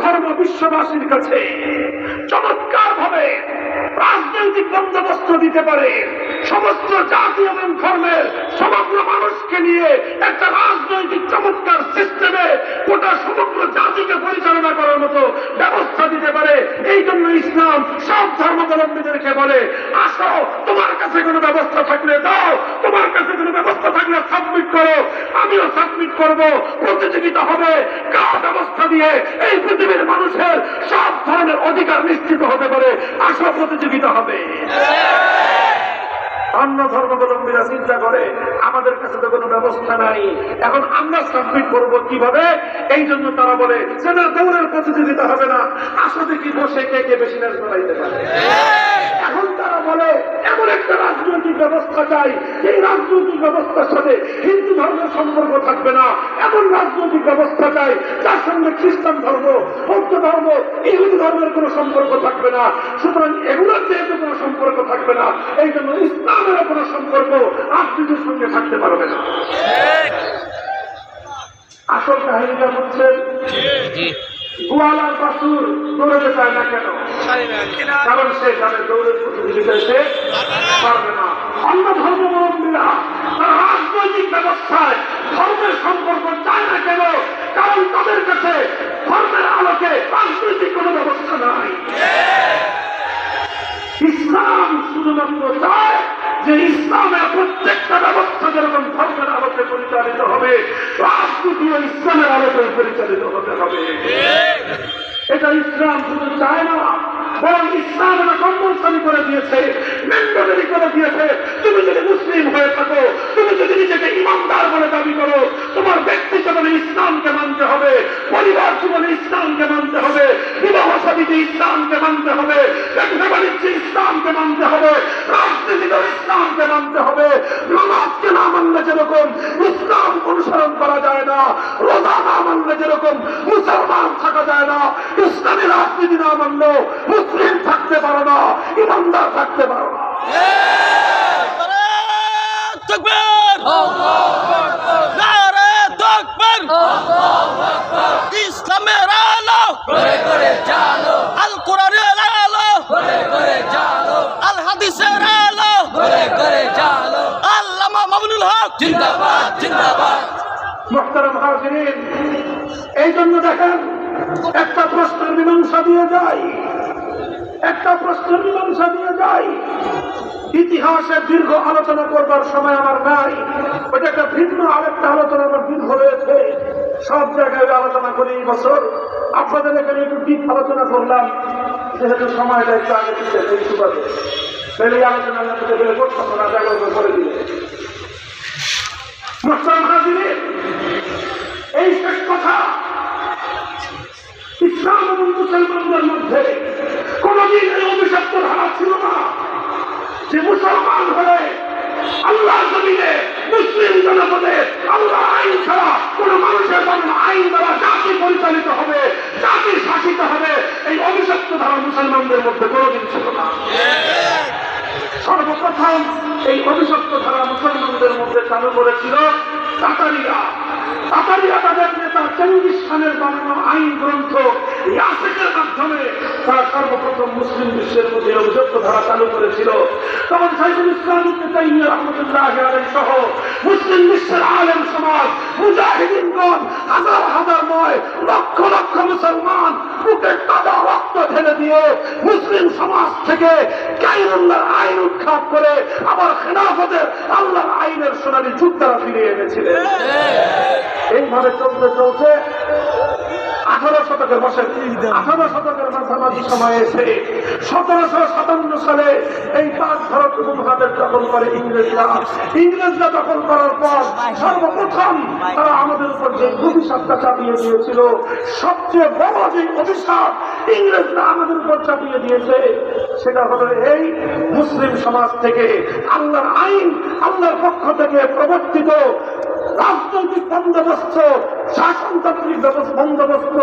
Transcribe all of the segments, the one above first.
ধর্ম বিশ্ববাসীর কাছে চমৎকার ভাবে রাজনৈতিক বন্দোবস্ত দিতে পারে, সমস্ত জাতি এবং ধর্মের সমগ্র মানুষকে নিয়ে একটা রাজনৈতিক চমৎকার সিস্টেমে গোটা সমগ্র জাতিকে পরিচালনা করার মতো ব্যবস্থা দিতে পারে। এই জন্য ইসলাম সব ধর্মাবলম্বীদেরকে বলে, আসো, তোমার কাছে কোনো ব্যবস্থা থাকলে দাও, তোমার কাছে কোনো ব্যবস্থা থাকলে সাবমিট করো, আমিও সাবমিট করব। প্রতিযোগিতা হবে কার ব্যবস্থা দিয়ে এই পৃথিবীর মানুষের সব ধরনের অধিকার নিশ্চিত হতে পারে। আসো, প্রতিযোগিতা হবে। অন্য ধর্মাবলম্বীরা চিন্তা করে আমাদের কাছে তো কোনো ব্যবস্থা নাই, এখন আমরা সাবমিট করবো কিভাবে? এই জন্য তারা বলে যে না, দৌড়ের প্রতিযোগিতা হবে না, আসো দেখি বসে কে কে বেশি নাচ বাড়াইতে পারে। এখন তারা বলে এমন একটা রাজনৈতিক ব্যবস্থা চাই, এই রাজনৈতিক ব্যবস্থার সাথে হিন্দু ধর্মের সম্পর্ক থাকবে না, এমন রাজনৈতিক ব্যবস্থা চাই যার সঙ্গে খ্রিস্টান ধর্ম, বৌদ্ধ ধর্ম, ইহুদি ধর্মের কোনো সম্পর্ক থাকবে না। সুতরাং এগুলোর যেহেতু কোনো সম্পর্ক থাকবে না, এই জন্য ইসলামেরও কোনো সম্পর্ক রাজনীতির সঙ্গে থাকতে পারবে না। আসল কাহিনীটা হচ্ছে গোয়ালার বাছুর দৌড়াতে চায় না কেন? কারণ সে জানে দৌড়ের প্রতিযোগিতায় সে পারবে না। অন্য ধর্মাবলম্বীরা তারা রাজনৈতিক ব্যবস্থায় ধর্মের সম্পর্ক চায় না কেন? কারণ তাদের কাছে ধর্মের আলোকে রাজনৈতিক কোনো ব্যবস্থা নাই। ইসলাম শুধুমাত্র চায় যে ইসলামের প্রত্যেকটা ব্যবস্থা যেরকম ধর্মের আলোকে পরিচালিত হবে, রাজনীতিও ইসলামের আলোকে পরিচালিত হতে হবে। এটা ইসলাম শুধু চায় না, বরং ইসলাম এটা কম্পালসারি করে দিয়েছে, ম্যান্ডেটরি করে দিয়েছে। তুমি যদি মুসলিম হয়ে থাকো, তুমি যদি নিজেকে ইমানদার বলে দাবি করো, তোমার ব্যক্তি জীবনে ইসলামকে মানতে হবে, পরিবার জীবনে ইসলামকে মানতে হবে, বিবাহ সাদীতে ইসলামকে মানতে হবে, ব্যবসা বাণিজ্যে ইসলামকে মানতে হবে, রাজনীতিতেও ইসলামকে মানতে হবে। নামাজকে না মানলে যেরকম ইসলাম অনুসরণ করা যায় না, রোজা না মানলে যেরকম মুসলমান থাকা যায় না, ইসলামী রাজনীতি না মানলেও মুসলিম থাকতে পারো না, ইমানদার থাকতে পারো না। ইসলামের আলো আল কোরআনের আলো আল হাদিসের আলো আল্লামা মামুনুল হক জিন্দাবাদ জিন্দাবাদ। মুহতারাম হাজিরিন, এই জন্য দেখেন একটা প্রশ্নের মীমাংসা দিয়ে যায়, ইতিহাসের দীর্ঘ আলোচনা করবার সময় আমার নাই, ওইটা একটা ভিন্ন আরেকটা আলোচনা আমার দীর্ঘ রয়েছে। সব জায়গায় আলোচনা করি এই বছর, আপনাদের এখানে একটু ডিপ আলোচনা করলাম, যেহেতু সময়টা একটু আগে দিচ্ছে তাহলে এই আলোচনা করতাম না, জায়গা করে দিলে। মুহতারাম হাজিরিন, এই শেষ কথা, ইসলাম এবং মুসলমানদের মধ্যে কোনদিন এই অভিশপ্ত ধারা ছিল না যে মুসলমান হলে আল্লাহ জমিনে মুসলিম জনপদে আল্লাহ আইন ছাড়া কোন মানুষের বানানো আইন দ্বারা জাতি পরিচালিত হবে, জাতি শাসিত হবে। এই অভিশপ্ত ধারা মুসলমানদের মধ্যে কোনদিন ছিল না। সর্বপ্রথম এই অভিশপ্ত ধারা মুসলমানদের মধ্যে চালু করেছিল তাতারিরা। তাদের নেতা চেঙ্গিস খানের বানানো আইন গ্রন্থ ইয়াসিনের মাধ্যমে তারা সর্বপ্রথম মুসলিম বিশ্বের মধ্যে অভিশপ্ত ধারা চালু করেছিল। তখন শাইখুল ইসলাম ইবনে তাইমিয়া রাহমাতুল্লাহি আলাইহি সহ মুসলিম বিশ্বের আলেম সমাজ, মুজাহিদিনগণ, হাজার হাজার নয় লক্ষ লক্ষ মুসলমান বুকের তাজা রক্ত ঢেলে দিয়ে মুসলিম সমাজ থেকে গায়রুল্লাহর আইন উৎখাত করে আবার খেলাফতের আল্লাহর আইনের সোনালী যুগ তারা ফিরিয়ে এনেছিলেন। এইভাবে চলতে চলতে 18 শতকের মাঝামাঝি সময়ে এসে 1757 সালে এই পাক ভারত উপমহাদেশ দখল করে ইংরেজরা দখল করার পর সর্বপ্রথম তারা আমাদের উপর যে অভিশাপটা চাপিয়ে দিয়েছিল, সবচেয়ে বড় যে অভিশাপ ইংরেজরা আমাদের উপর চাপিয়ে দিয়েছে, সেটা হলো এই মুসলিম সমাজ থেকে আল্লাহর আইন, আল্লাহর পক্ষ থেকে প্রবর্তিত রাজনৈতিক বন্দোবস্ত, শাসনতান্ত্রিক বন্দোবস্ত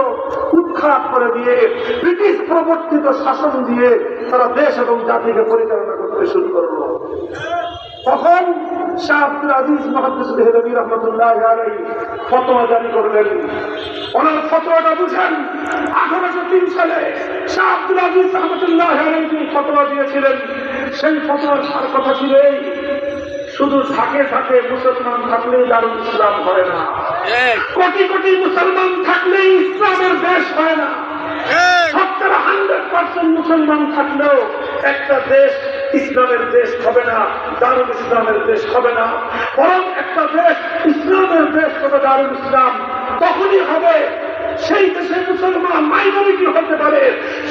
উৎখাত করে দিয়ে ব্রিটিশ প্রবর্তিত শাসন দিয়ে তারা দেশ এবং জাতিকে পরিচালনা করতে শুরু করলো। তখন শাহ আব্দুল আজিজ মুহাদ্দিস দেহলভী রাহমাতুল্লাহি আলাইহি ফতোয়া জারি করলেন। ওনার ফতোয়াটা বুঝেন, সালে শাহ আব্দুল আজিজ রহমতুল্লাহ আলাইহি যিনি ফতোয়া দিয়েছিলেন, সেই ফতোয়ার সার কথা ছিল এই, শুধু ঝাঁকে ঝাঁকে মুসলমান থাকলেই দারুল ইসলাম হয় না, কোটি কোটি মুসলমান থাকলেই ইসলামের দেশ হয় না। 100% মুসলমান থাকলেও একটা দেশ ইসলামের দেশ হবে না, দারুল ইসলামের দেশ হবে না। বরং একটা দেশ ইসলামের দেশ হবে, দারুল ইসলাম তখনই হবে সেই দেশের মুসলমান মাইনরিটি হতে পারে,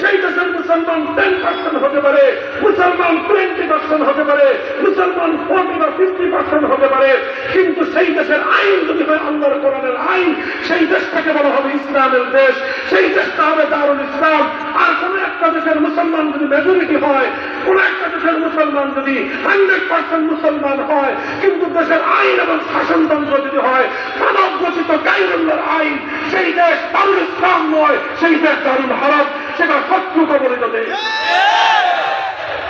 সেই দেশের মুসলমান 10% হতে পারে, মুসলমান 20% হতে পারে, মুসলমান 40 বা 50% হতে পারে, কিন্তু সেই দেশের আইন যদি হয় আল্লাহর কোরআনের আইন, সেই দেশটাকে বলা হবে ইসলামের দেশ, সেই দেশটা হবে দারুল ইসলাম। আর কোন একটা দেশের মুসলমান যদি মেজরিটি হয়, কোন একটা দেশের মুসলমান যদি 100% মুসলমান হয়, কিন্তু দেশের আইন এবং শাসনতন্ত্র যদি হয় মানব রচিত গায়রুল্লাহর আইন, সেই দেশ দারুল ইসলাম নয়, সেই দেশ দারুল হারাম, সেটা শত্রু কবলিত দেশ।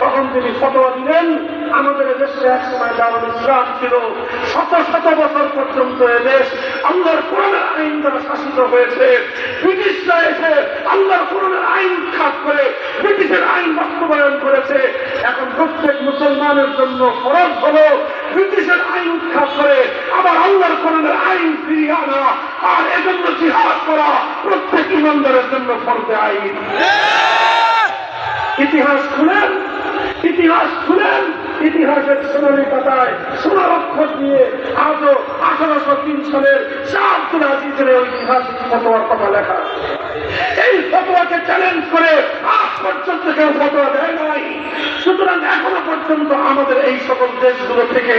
তখন তিনি ফতোয়া দিলেন, আমাদের দেশে এক সময় দারুল ইসলাম ছিল, শত শত বছর পর্যন্ত এদেশ আল্লাহর কোরআনের আইন দ্বারা শাসিত হয়েছে। ব্রিটিশরা এসে আল্লাহর কোরআনের আইন খাত করে ব্রিটিশের আইন বাস্তবায়ন করেছে। এখন প্রত্যেক মুসলমানের জন্য ফরজ হলো ব্রিটিশের আইন উৎখাত করে আবার আল্লাহর কোরআনের আইন ফিরিয়ে আনা, আর এজন্য জিহাদ করা প্রত্যেক ইমানদারের জন্য ফরজে আইন। ইতিহাস খুলেন, ইতিহাস খুলেন, ইতিহাসের সোনালী পাতায় সোনার অক্ষর দিয়ে আজও 1803 সালের শাহ আব্দুল আজিজের ঐতিহাসিক ফতোয়ার কথা লেখা। এই ফতোয়াকে চ্যালেঞ্জ করে আজ পর্যন্ত কেউ ফতোয়া দেয় নাই। সুতরাং এখনো পর্যন্ত আমাদের এই সকল দেশগুলো থেকে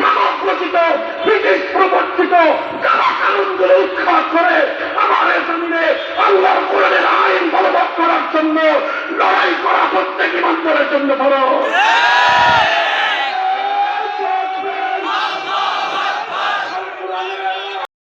মানব রচিত ব্রিটিশ প্রবর্তিত কানুনগুলো উৎখাত করে আমার জমিনে আল্লাহর কোরআনের আইন বলবৎ করার জন্য লড়াই করা প্রত্যেক ইমানদারের জন্য বড়